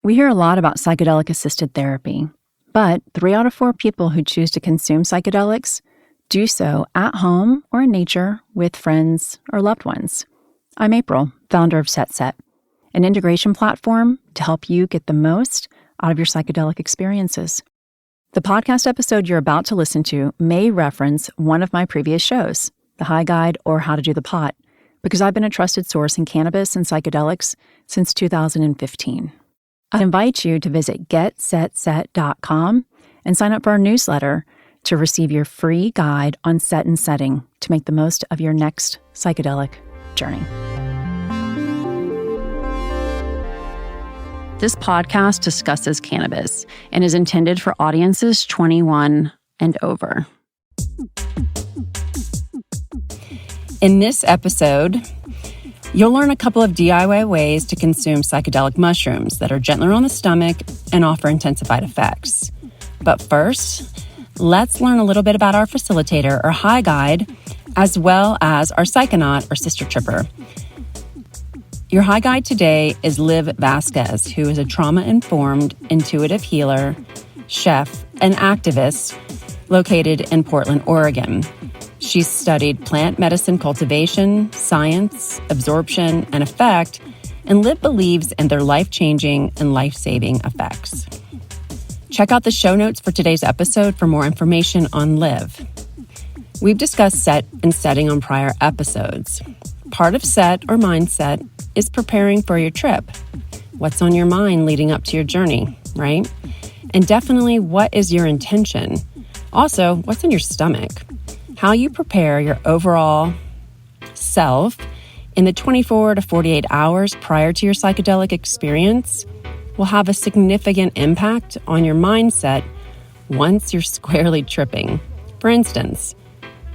We hear a lot about psychedelic-assisted therapy, but 3 out of 4 people who choose to consume psychedelics do so at home or in nature with friends or loved ones. I'm April, founder of Set, an integration platform to help you get the most out of your psychedelic experiences. The podcast episode you're about to listen to may reference one of my previous shows, The High Guide or How to Do the Pot, because I've been a trusted source in cannabis and psychedelics since 2015. I invite you to visit getsetset.com and sign up for our newsletter to receive your free guide on set and setting to make the most of your next psychedelic journey. This podcast discusses cannabis and is intended for audiences 21 and over. In this episode, you'll learn a couple of DIY ways to consume psychedelic mushrooms that are gentler on the stomach and offer intensified effects. But first, let's learn a little bit about our facilitator or high guide, as well as our psychonaut or sister tripper. Your high guide today is Liv Vasquez, who is a trauma-informed, intuitive healer, chef, and activist located in Portland, Oregon. She's studied plant medicine cultivation, science, absorption, and effect, and Liv believes in their life-changing and life-saving effects. Check out the show notes for today's episode for more information on Liv. We've discussed set and setting on prior episodes. Part of set or mindset is preparing for your trip. What's on your mind leading up to your journey, right? And definitely, what is your intention? Also, what's in your stomach? How you prepare your overall self in the 24 to 48 hours prior to your psychedelic experience will have a significant impact on your mindset once you're squarely tripping. For instance,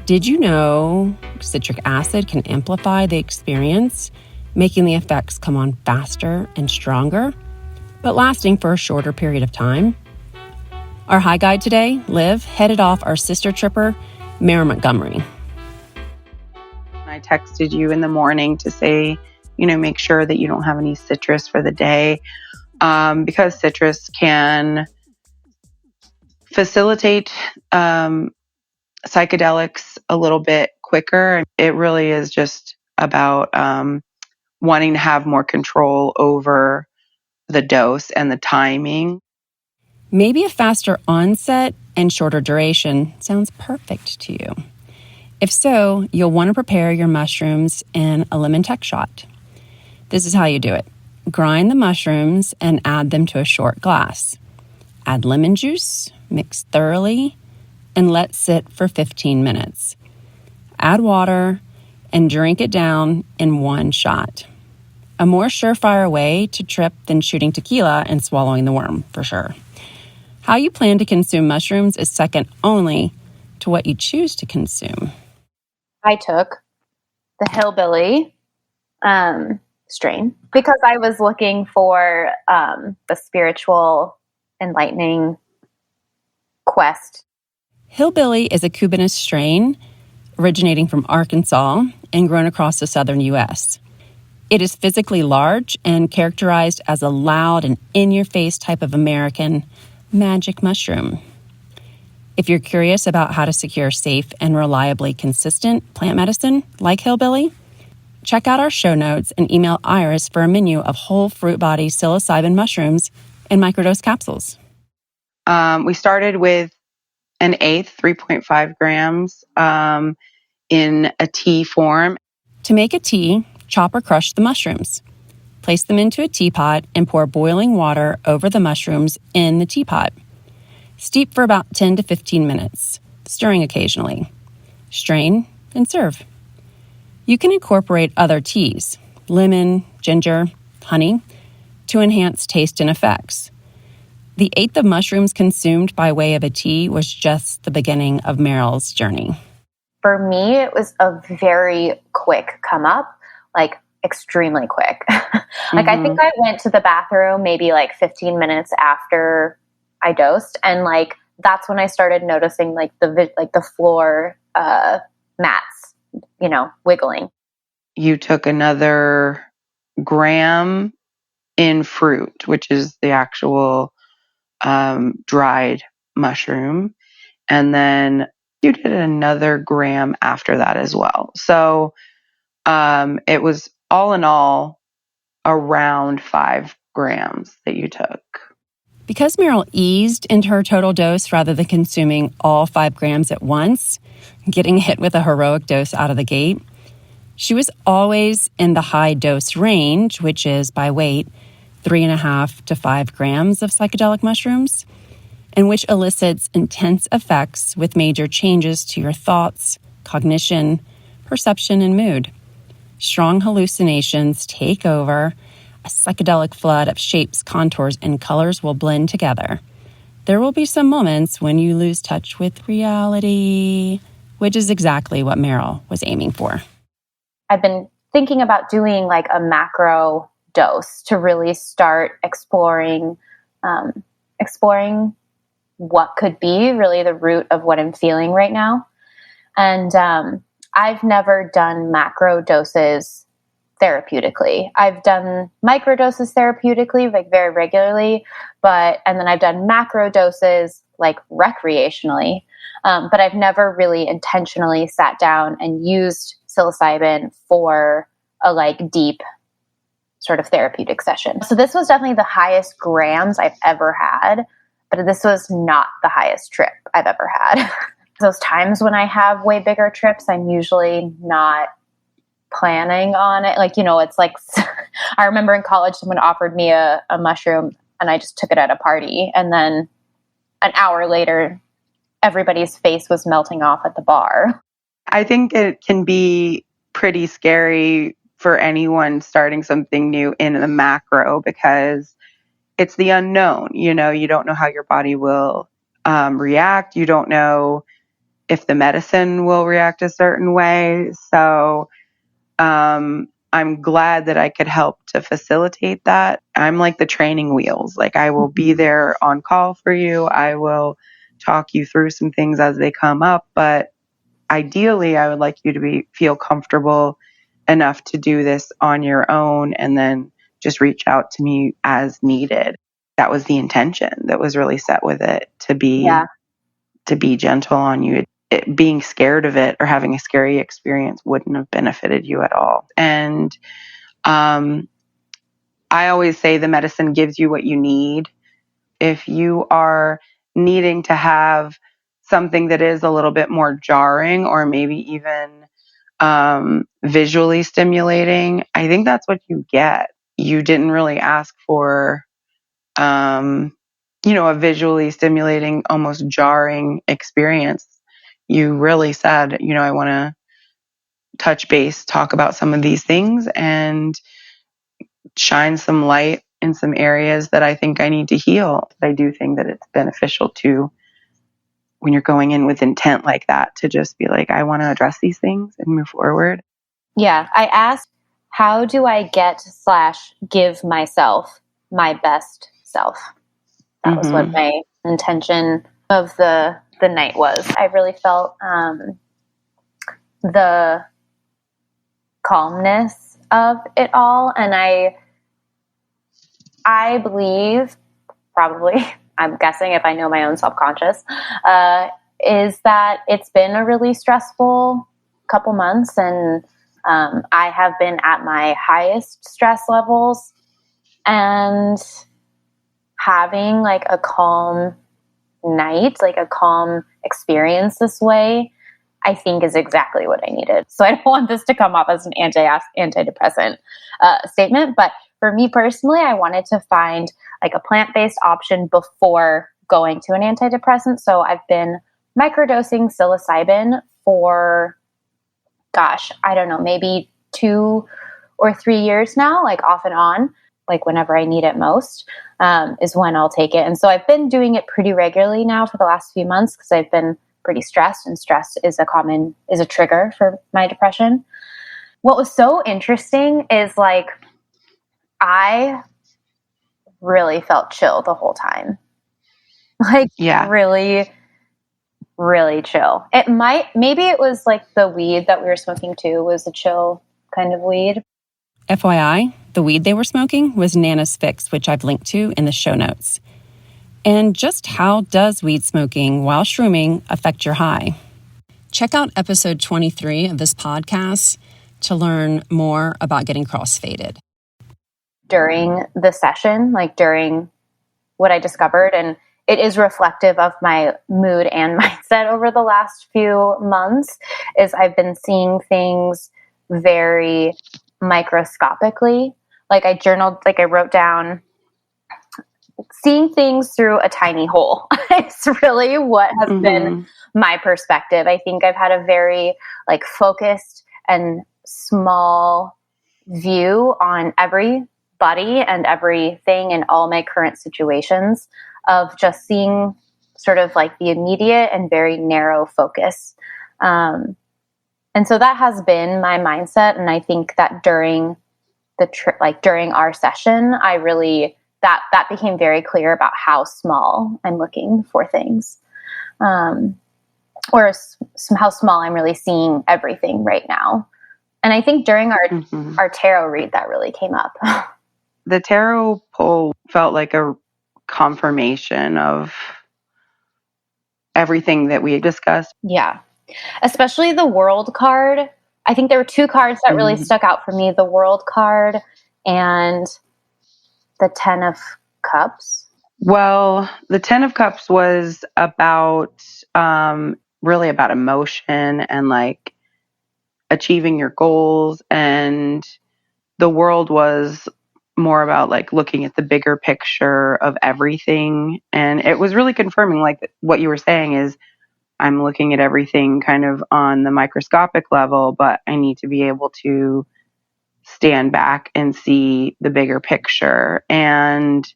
did you know citric acid can amplify the experience, making the effects come on faster and stronger, but lasting for a shorter period of time? Our high guide today, Liv, headed off our sister tripper, Meryl Montgomery. I texted you in the morning to say, make sure that you don't have any citrus for the day, because citrus can facilitate psychedelics a little bit quicker. It really is just about wanting to have more control over the dose and the timing. Maybe a faster onset and shorter duration sounds perfect to you. If so, you'll want to prepare your mushrooms in a lemon tech shot. This is how you do it. Grind the mushrooms and add them to a short glass. Add lemon juice, mix thoroughly, and let sit for 15 minutes. Add water and drink it down in one shot. A more surefire way to trip than shooting tequila and swallowing the worm, for sure. How you plan to consume mushrooms is second only to what you choose to consume. I took the hillbilly strain because I was looking for the spiritual, enlightening quest. Hillbilly is a Cubanist strain originating from Arkansas and grown across the southern U.S. It is physically large and characterized as a loud and in-your-face type of American magic mushroom. If you're curious about how to secure safe and reliably consistent plant medicine like hillbilly, check out our show notes and email Iris for a menu of whole fruit body psilocybin mushrooms and microdose capsules. We started with an eighth, 3.5 grams, in a tea form. To make a tea, chop or crush the mushrooms. Place them into a teapot and pour boiling water over the mushrooms in the teapot. Steep for about 10 to 15 minutes, stirring occasionally. Strain and serve. You can incorporate other teas, lemon, ginger, honey, to enhance taste and effects. The eighth of mushrooms consumed by way of a tea was just the beginning of Meryl's journey. For me, it was a very quick come up, like extremely quick. I think I went to the bathroom maybe 15 minutes after I dosed, and that's when I started noticing the floor mats, wiggling. You took another gram in fruit, which is the actual dried mushroom. And then you did another gram after that as well. So it was all in all around 5 grams that you took. Because Meryl eased into her total dose rather than consuming all 5 grams at once, getting hit with a heroic dose out of the gate, she was always in the high dose range, which is by weight 3.5 to 5 grams of psychedelic mushrooms, and which elicits intense effects with major changes to your thoughts, cognition, perception, and mood. Strong hallucinations take over. A psychedelic flood of shapes, contours, and colors will blend together. There will be some moments when you lose touch with reality, which is exactly what Meryl was aiming for. I've been thinking about doing like a macro dose to really start exploring what could be really the root of what I'm feeling right now. And I've never done macro doses therapeutically. I've done micro doses therapeutically, like very regularly, and then I've done macro doses like recreationally. But I've never really intentionally sat down and used psilocybin for a like deep sort of therapeutic session. So this was definitely the highest grams I've ever had, but this was not the highest trip I've ever had. Those times when I have way bigger trips, I'm usually not planning on it. Like, it's like, I remember in college, someone offered me a mushroom and I just took it at a party. And then an hour later, everybody's face was melting off at the bar. I think it can be pretty scary for anyone starting something new in the macro because it's the unknown. You don't know how your body will react. You don't know if the medicine will react a certain way. So I'm glad that I could help to facilitate that. I'm like the training wheels. Like I will be there on call for you. I will talk you through some things as they come up. But ideally, I would like you to feel comfortable enough to do this on your own and then just reach out to me as needed. That was the intention that was really set with it, to be gentle on you. Being scared of it or having a scary experience wouldn't have benefited you at all. And I always say the medicine gives you what you need. If you are needing to have something that is a little bit more jarring or maybe even visually stimulating, I think that's what you get. You didn't really ask for, a visually stimulating, almost jarring experience. You really said, I want to touch base, talk about some of these things and shine some light in some areas that I think I need to heal. I do think that it's beneficial to, when you're going in with intent like that, to just be like, I want to address these things and move forward. Yeah. I asked, how do I give myself my best self? That was what my intention of the night was. I really felt the calmness of it all. And I believe, probably, I'm guessing if I know my own subconscious, is that it's been a really stressful couple months. And I have been at my highest stress levels, and having like a calm night, like a calm experience this way, I think is exactly what I needed. So I don't want this to come off as an antidepressant statement, but for me personally, I wanted to find like a plant-based option before going to an antidepressant. So I've been microdosing psilocybin for, I don't know, maybe 2 or 3 years now, like off and on, like whenever I need it most, is when I'll take it. And so I've been doing it pretty regularly now for the last few months because I've been pretty stressed, and stress is a trigger for my depression. What was so interesting is like, I really felt chill the whole time. Like, really, really chill. Maybe it was like the weed that we were smoking too was a chill kind of weed. FYI, The weed they were smoking was Nana's Fix, which I've linked to in the show notes. And just how does weed smoking while shrooming affect your high? Check out episode 23 of this podcast to learn more about getting crossfaded. During the session, like during what I discovered, and it is reflective of my mood and mindset over the last few months, is I've been seeing things very microscopically. Like I journaled, like I wrote down, seeing things through a tiny hole. It's really what has been my perspective. I think I've had a very like focused and small view on everybody and everything in all my current situations, of just seeing sort of like the immediate and very narrow focus. And so that has been my mindset. And I think that during the during our session, I really, that became very clear about how small I'm looking for things. Or how small I'm really seeing everything right now. And I think during our tarot read, that really came up. The tarot pull felt like a confirmation of everything that we had discussed. Yeah. Especially the World card. I think there were two cards that really stuck out for me. The World card and the 10 of Cups. Well, the 10 of Cups was about, really about emotion and like achieving your goals. And the World was more about like looking at the bigger picture of everything. And it was really confirming, like what you were saying is, I'm looking at everything kind of on the microscopic level, but I need to be able to stand back and see the bigger picture. And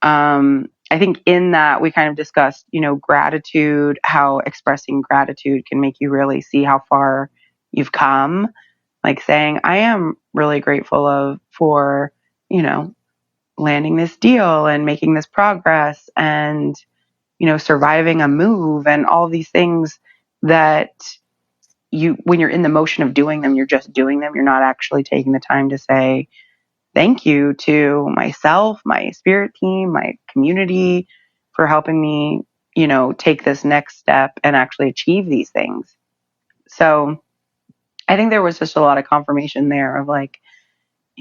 I think in that we kind of discussed, gratitude, how expressing gratitude can make you really see how far you've come. Like saying, I am really grateful for landing this deal and making this progress and, surviving a move and all these things that when you're in the motion of doing them, you're just doing them. You're not actually taking the time to say thank you to myself, my spirit team, my community for helping me, take this next step and actually achieve these things. So I think there was just a lot of confirmation there of like,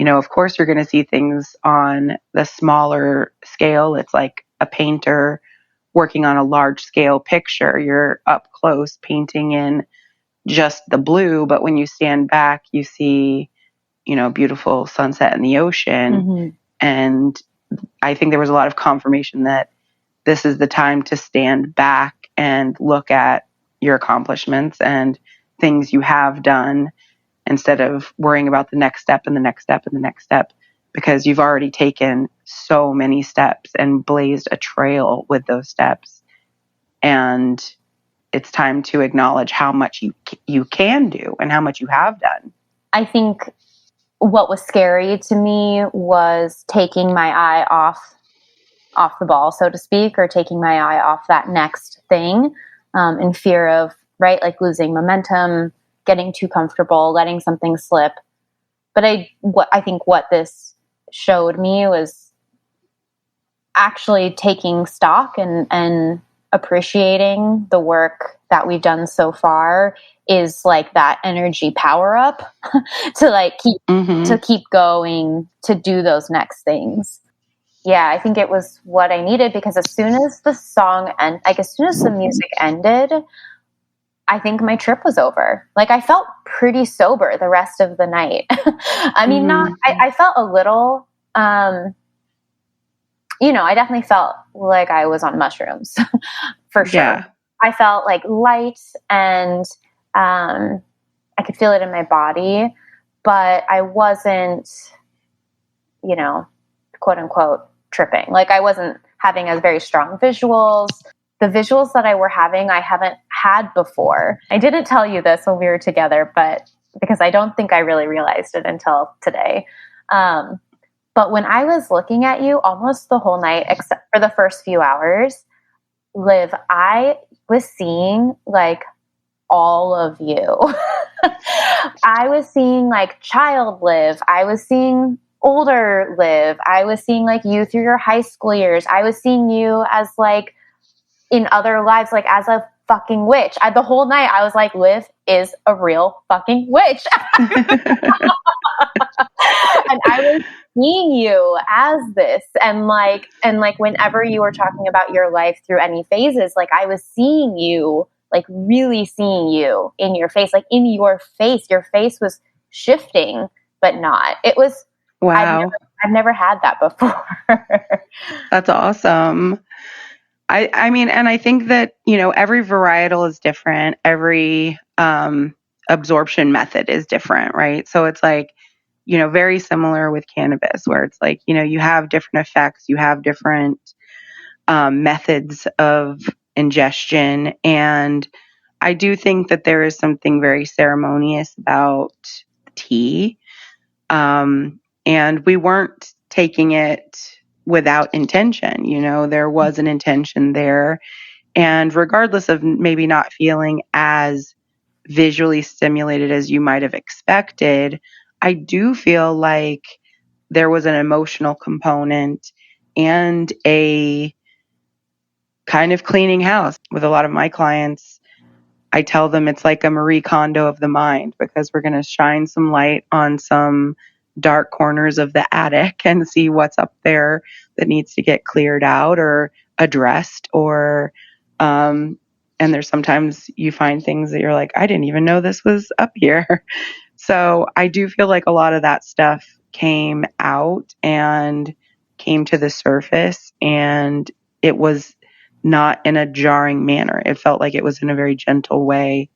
of course you're going to see things on the smaller scale. It's like a painter working on a large scale picture. You're up close painting in just the blue, but when you stand back, you see, beautiful sunset in the ocean. And I think there was a lot of confirmation that this is the time to stand back and look at your accomplishments and things you have done instead of worrying about the next step and the next step and the next step, because you've already taken so many steps and blazed a trail with those steps. And it's time to acknowledge how much you can do and how much you have done. I think what was scary to me was taking my eye off the ball, so to speak, or taking my eye off that next thing, in fear of, right, like losing momentum, getting too comfortable, letting something slip. But I think what this showed me was actually taking stock and appreciating the work that we've done so far is like that energy power up to like keep going, to do those next things. Yeah, I think it was what I needed, because as soon as the song and like as soon as the music ended, I think my trip was over. Like I felt pretty sober the rest of the night. I mean, I felt a little, I definitely felt like I was on mushrooms for sure. Yeah. I felt like light and I could feel it in my body, but I wasn't, quote unquote, tripping. Like I wasn't having as very strong visuals. The visuals that I were having, I haven't had before. I didn't tell you this when we were together, but because I don't think I really realized it until today. But when I was looking at you almost the whole night, except for the first few hours, Liv, I was seeing like all of you. I was seeing like child Liv. I was seeing older Liv. I was seeing like you through your high school years. I was seeing you as like in other lives, like as a fucking witch. The whole night I was like, Liv is a real fucking witch. And I was seeing you as this, and like whenever you were talking about your life through any phases, like I was seeing you, like really seeing you in your face, like in your face was shifting, but not. It was, wow. I've never had that before. That's awesome. I mean, and I think that, every varietal is different. Every absorption method is different, right? So it's like, very similar with cannabis, where it's like, you have different effects, you have different methods of ingestion. And I do think that there is something very ceremonious about tea. And we weren't taking it without intention. There was an intention there. And regardless of maybe not feeling as visually stimulated as you might have expected, I do feel like there was an emotional component and a kind of cleaning house. With a lot of my clients, I tell them it's like a Marie Kondo of the mind, because we're going to shine some light on some dark corners of the attic and see what's up there that needs to get cleared out or addressed, or and there's sometimes you find things that you're like, I didn't even know this was up here. So I do feel like a lot of that stuff came out and came to the surface, and it was not in a jarring manner. It felt like it was in a very gentle way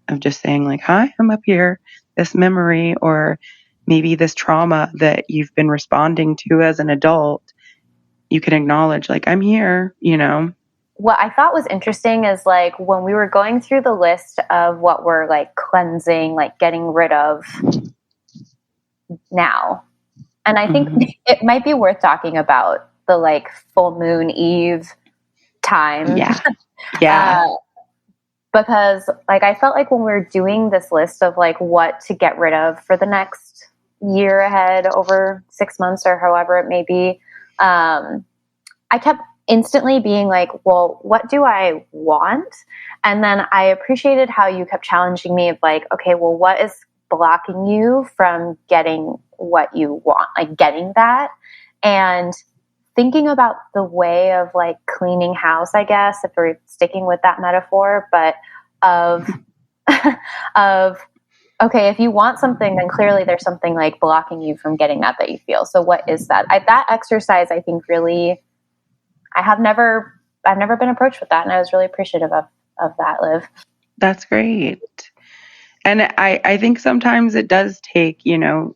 of just saying like, hi, I'm up here. This memory or maybe this trauma that you've been responding to as an adult, you can acknowledge like, I'm here, What I thought was interesting is like when we were going through the list of what we're like cleansing, like getting rid of now. And I think it might be worth talking about the like full moon eve time. Yeah. Yeah. Because like I felt like when we were doing this list of like what to get rid of for the next year ahead, over 6 months or however it may be, I kept instantly being like, well, what do I want? And then I appreciated how you kept challenging me of like, okay, well, what is blocking you from getting what you want, like getting that? And thinking about the way of like cleaning house, I guess, if we're sticking with that metaphor, but of okay, if you want something, then clearly there's something like blocking you from getting that you feel. So what is that? That exercise, I think, really, I've never been approached with that, and I was really appreciative of that, Liv. That's great. And I think sometimes it does take,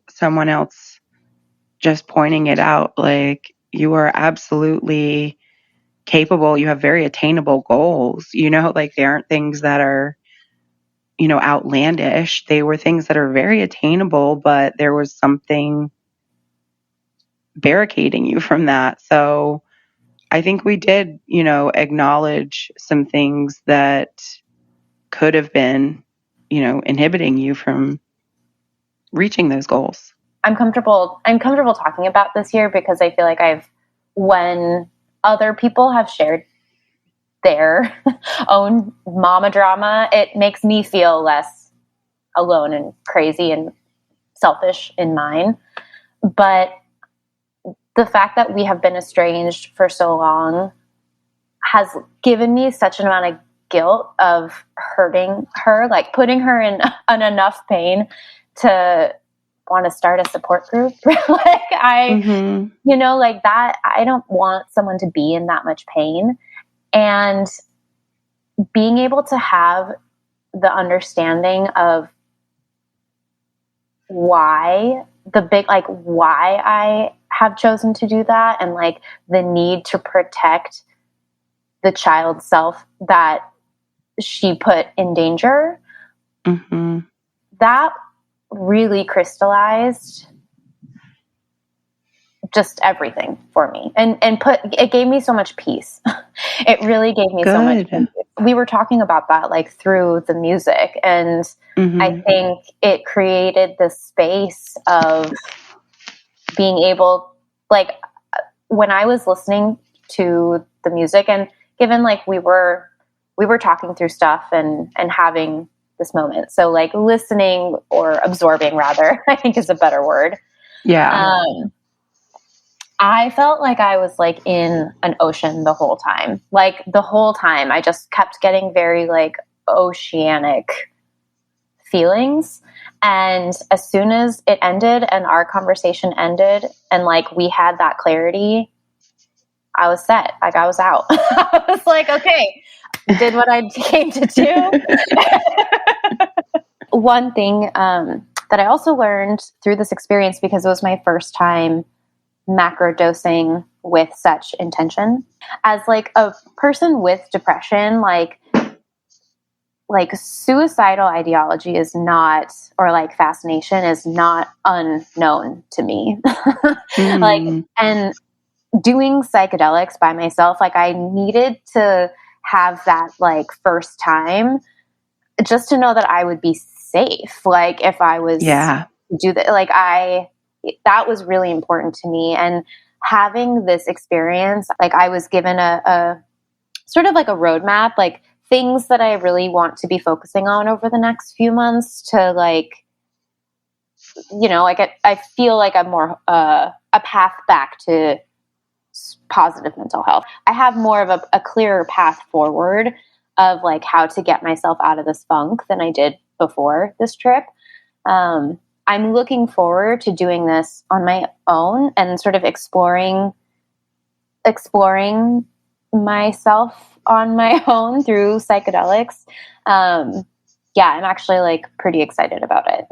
someone else just pointing it out, like, you are absolutely capable. You have very attainable goals, like they aren't things that are, outlandish. They were things that are very attainable, but there was something barricading you from that. So I think we did, acknowledge some things that could have been, inhibiting you from reaching those goals. I'm comfortable talking about this here because I feel like when other people have shared their own mama drama, it makes me feel less alone and crazy and selfish in mine. But the fact that we have been estranged for so long has given me such an amount of guilt of hurting her, like putting her in enough pain to want to start a support group. Like like that, I don't want someone to be in that much pain. And being able to have the understanding of why I have chosen to do that, and like the need to protect the child's self that she put in danger, that really crystallized just everything for me, and it gave me so much peace. It really gave me so much peace. We were talking about that like through the music, and I think it created this space of being able, like, when I was listening to the music, and given like we were talking through stuff and having this moment. So like listening, or absorbing rather, I think is a better word. Yeah. I felt like I was like in an ocean the whole time. Like the whole time I just kept getting very like oceanic feelings. And as soon as it ended and our conversation ended and like we had that clarity, I was set. Like I was out. I was like, okay, did what I came to do. One thing that I also learned through this experience, because it was my first time macro dosing with such intention, as like a person with depression, like suicidal ideology is not, or like fascination is not unknown to me. Like, and doing psychedelics by myself, like I needed to have that like first time just to know that I would be safe. Like if I was do that, like that was really important to me. And having this experience, like I was given a sort of like a roadmap, like things that I really want to be focusing on over the next few months to like, you know, like I feel like I'm more a path back to positive mental health. I have more of a clearer path forward of like how to get myself out of this funk than I did before this trip. I'm looking forward to doing this on my own and sort of exploring myself on my own through psychedelics. Yeah, I'm actually like pretty excited about it.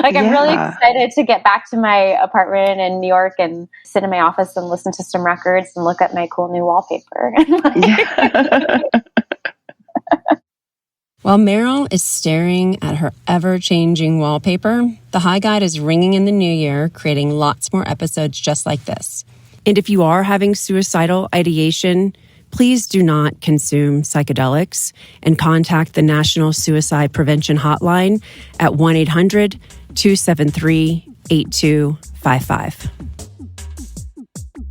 Like I'm really excited to get back to my apartment in New York and sit in my office and listen to some records and look at my cool new wallpaper. While Meryl is staring at her ever-changing wallpaper, the High Guide is ringing in the new year, creating lots more episodes just like this. And if you are having suicidal ideation, please do not consume psychedelics and contact the National Suicide Prevention Hotline at 1-800-273-8255.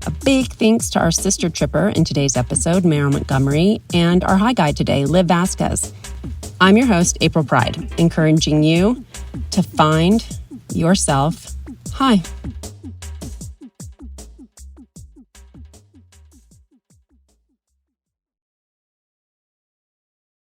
A big thanks to our sister tripper in today's episode, Meryl Montgomery, and our High Guide today, Liv Vasquez. I'm your host, April Pride, encouraging you to find yourself high.